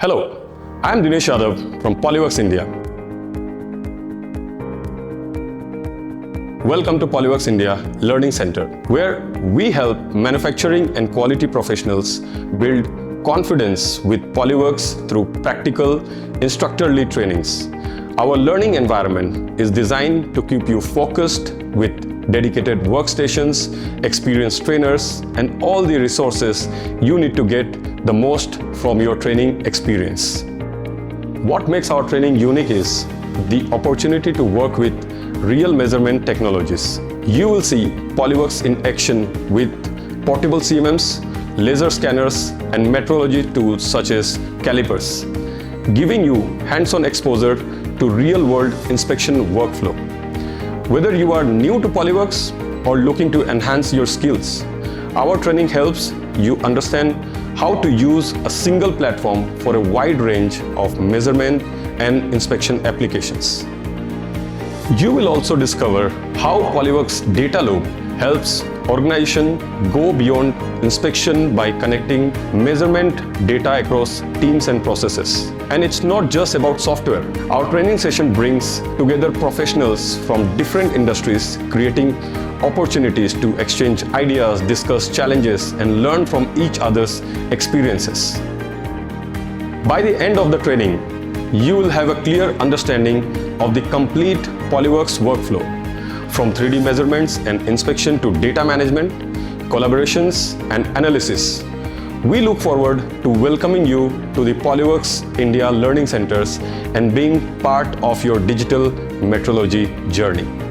Hello, I am Dinesh Yadav from PolyWorks India. Welcome to PolyWorks India Learning Center, where we help manufacturing and quality professionals build confidence with PolyWorks through practical instructor-led trainings. Our learning environment is designed to keep you focused with dedicated workstations, experienced trainers, and all the resources you need to get the most from your training experience. What makes our training unique is the opportunity to work with real measurement technologies. You will see PolyWorks in action with portable CMMs, laser scanners, and metrology tools such as calipers, giving you hands-on exposure to real-world inspection workflow. Whether you are new to PolyWorks or looking to enhance your skills, our training helps you understand how to use a single platform for a wide range of measurement and inspection applications. You will also discover how PolyWorks Data Loop helps organizations go beyond inspection by connecting measurement data across teams and processes. And it's not just about software. Our training session brings together professionals from different industries, creating opportunities to exchange ideas, discuss challenges, and learn from each other's experiences. By the end of the training, you will have a clear understanding of the complete PolyWorks workflow, from 3D measurements and inspection to data management, collaborations, and analysis. We look forward to welcoming you to the PolyWorks India Learning Centers and being part of your digital metrology journey.